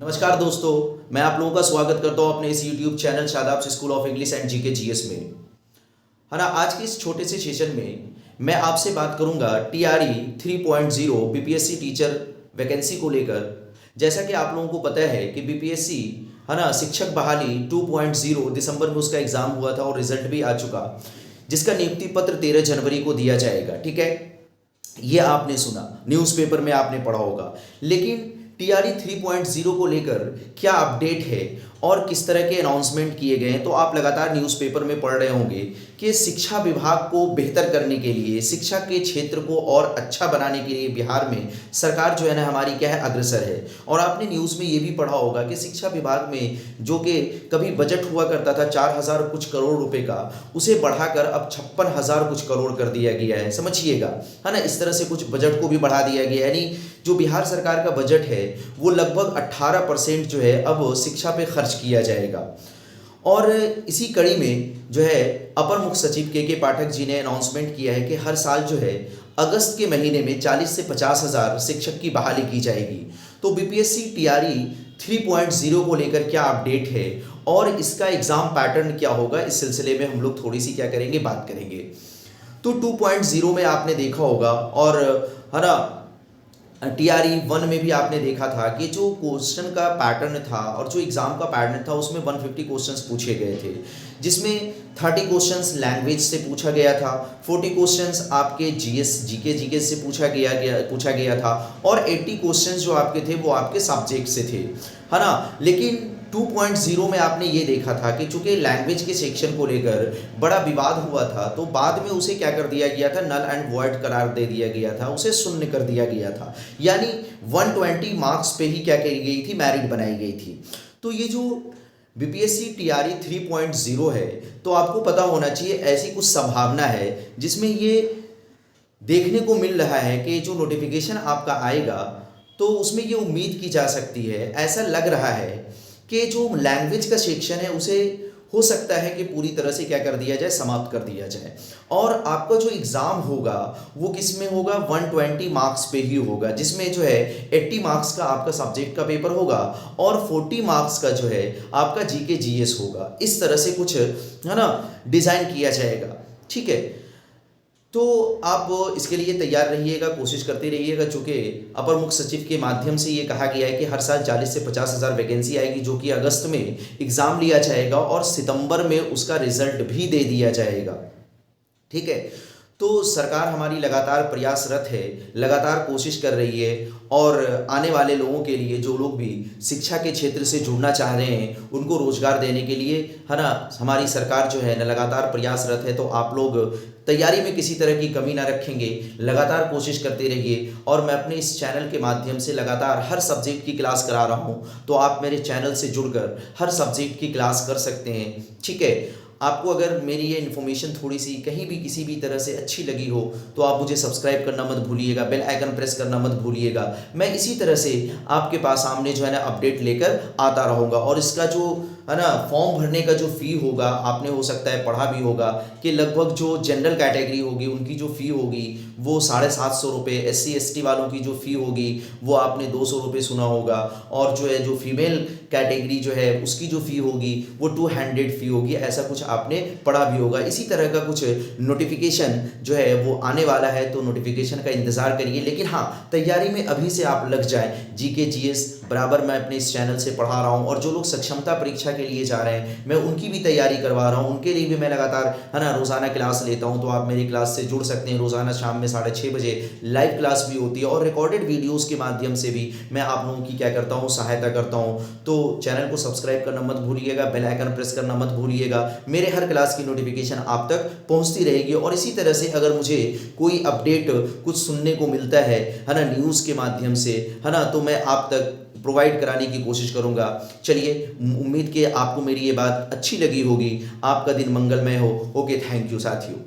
नमस्कार दोस्तों, मैं आप लोगों का स्वागत करता हूं अपने इस YouTube चैनल शादाब से school of English and GK GS में। है ना, आज के इस छोटे से सेशन में मैं आपसे बात करूंगा TRE 3.0 बीपीएससी टीचर वैकेंसी को लेकर। जैसा कि आप लोगों को पता है कि बीपीएससी है ना शिक्षक बहाली 2.0 दिसंबर में उसका एग्ज़ाम हुआ था और रिजल्ट भी आ चुका, जिसका नियुक्ति पत्र 13 जनवरी को दिया जाएगा। ठीक है, ये आपने सुना, न्यूज़पेपर में आपने पढ़ा होगा। लेकिन TRE 3.0 को लेकर क्या अपडेट है और किस तरह के अनाउंसमेंट किए गए हैं, तो आप लगातार न्यूज़पेपर में पढ़ रहे होंगे कि शिक्षा विभाग को बेहतर करने के लिए, शिक्षा के क्षेत्र को और अच्छा बनाने के लिए बिहार में सरकार जो है ना हमारी क्या है, अग्रसर है। और आपने न्यूज़ में ये भी पढ़ा होगा कि शिक्षा विभाग में जो कि कभी बजट हुआ करता था 4,000 कुछ करोड़ रुपए का, उसे बढ़ाकर अब 56,000 कुछ करोड़ कर दिया गया है। समझिएगा, है ना, इस तरह से कुछ बजट को भी बढ़ा दिया गया है। यानी जो बिहार सरकार का बजट है वो लगभग 18% जो है अब शिक्षा पे खर्च किया जाएगा। और इसी कड़ी में जो है अपर मुख्य सचिव के पाठक जी ने अनाउंसमेंट किया है कि हर साल जो है अगस्त के महीने में 40 से 50,000 शिक्षक की बहाली की जाएगी। तो बीपीएससी TRE 3.0 को लेकर क्या अपडेट है और इसका एग्ज़ाम पैटर्न क्या होगा, इस सिलसिले में हम लोग थोड़ी सी क्या करेंगे, बात करेंगे। तो 2.0 में आपने देखा होगा और है ना TRE 1 में भी आपने देखा था कि जो क्वेश्चन का पैटर्न था और जो एग्ज़ाम का पैटर्न था उसमें 150 क्वेश्चंस पूछे गए थे, जिसमें 30 क्वेश्चंस लैंग्वेज से पूछा गया था, 40 क्वेश्चंस आपके जीके से पूछा गया था और 80 क्वेश्चंस जो आपके थे वो आपके सब्जेक्ट से थे, है ना। लेकिन 2.0 में आपने ये देखा था कि चूंकि लैंग्वेज के सेक्शन को लेकर बड़ा विवाद हुआ था, तो बाद में उसे क्या कर दिया गया था, नल एंड वॉइड करार दे दिया गया था, उसे शून्य कर दिया गया था। यानी 120 मार्क्स पे ही क्या करी गई थी, मेरिट बनाई गई थी। तो ये जो बीपीएससी TRE 3.0 है, तो आपको पता होना चाहिए ऐसी कुछ संभावना है जिसमें ये देखने को मिल रहा है कि जो नोटिफिकेशन आपका आएगा तो उसमें ये उम्मीद की जा सकती है, ऐसा लग रहा है कि जो लैंग्वेज का सेक्शन है उसे हो सकता है कि पूरी तरह से क्या कर दिया जाए, समाप्त कर दिया जाए। और आपका जो एग्ज़ाम होगा वो किस में होगा, 120 मार्क्स पे ही होगा, जिसमें जो है 80 मार्क्स का आपका सब्जेक्ट का पेपर होगा और 40 मार्क्स का जो है आपका जीके जीएस होगा। इस तरह से कुछ है ना डिज़ाइन किया जाएगा। ठीक है, तो आप इसके लिए तैयार रहिएगा, कोशिश करते रहिएगा। चूँकि अपर मुख्य सचिव के माध्यम से ये कहा गया है कि हर साल 40 से 50,000 वैकेंसी आएगी, जो कि अगस्त में एग्ज़ाम लिया जाएगा और सितंबर में उसका रिजल्ट भी दे दिया जाएगा। ठीक है, तो सरकार हमारी लगातार प्रयासरत है, लगातार कोशिश कर रही है और आने वाले लोगों के लिए, जो लोग भी शिक्षा के क्षेत्र से जुड़ना चाह रहे हैं, उनको रोजगार देने के लिए, है ना, हमारी सरकार जो है ना लगातार प्रयासरत है। तो आप लोग तैयारी में किसी तरह की कमी ना रखेंगे, लगातार कोशिश करते रहिए। और मैं अपने इस चैनल के माध्यम से लगातार हर सब्जेक्ट की क्लास करा रहा हूँ, तो आप मेरे चैनल से जुड़कर हर सब्जेक्ट की क्लास कर सकते हैं। ठीक है, आपको अगर मेरी ये इन्फॉर्मेशन थोड़ी सी कहीं भी किसी भी तरह से अच्छी लगी हो तो आप मुझे सब्सक्राइब करना मत भूलिएगा, बेल आइकन प्रेस करना मत भूलिएगा। मैं इसी तरह से आपके पास सामने जो है ना अपडेट लेकर आता रहूँगा। और इसका जो है ना फॉर्म भरने का जो फ़ी होगा, आपने हो सकता है पढ़ा भी होगा कि लगभग जो जनरल कैटेगरी होगी उनकी जो फ़ी होगी वो 750 रुपये, SC ST वालों की जो फ़ी होगी वो आपने 200 रुपये सुना होगा, और जो है जो फीमेल कैटेगरी जो है उसकी जो फ़ी होगी वो 200 फ़ी होगी, ऐसा कुछ आपने पढ़ा भी होगा। इसी तरह का कुछ नोटिफिकेशन जो है वो आने वाला है, तो नोटिफिकेशन का इंतज़ार करिए। लेकिन हाँ, तैयारी में अभी से आप लग जाएं। जीके जीएस बराबर मैं अपने इस चैनल से पढ़ा रहा हूँ, और जो लोग सक्षमता परीक्षा के लिए जा रहे हैं मैं उनकी भी तैयारी करवा रहा हूँ, उनके लिए भी मैं लगातार है ना रोज़ाना क्लास लेता हूँ। तो आप मेरी क्लास से जुड़ सकते हैं। रोज़ाना शाम में 6:30 बजे लाइव क्लास भी होती है और रिकॉर्डेड वीडियोज़ के माध्यम से भी मैं आप लोगों की क्या करता हूँ, सहायता करता हूँ। तो चैनल को सब्सक्राइब करना मत भूलिएगा, बेल आइकन प्रेस करना मत भूलिएगा। मेरे हर क्लास की नोटिफिकेशन आप तक पहुंचती रहेगी। और इसी तरह से अगर मुझे कोई अपडेट कुछ सुनने को मिलता है ना न्यूज़ के माध्यम से, है ना, तो मैं आप तक प्रोवाइड कराने की कोशिश करूंगा। चलिए, उम्मीद कि आपको मेरी ये बात अच्छी लगी होगी, आपका दिन मंगलमय हो। ओके, थैंक यू साथियों।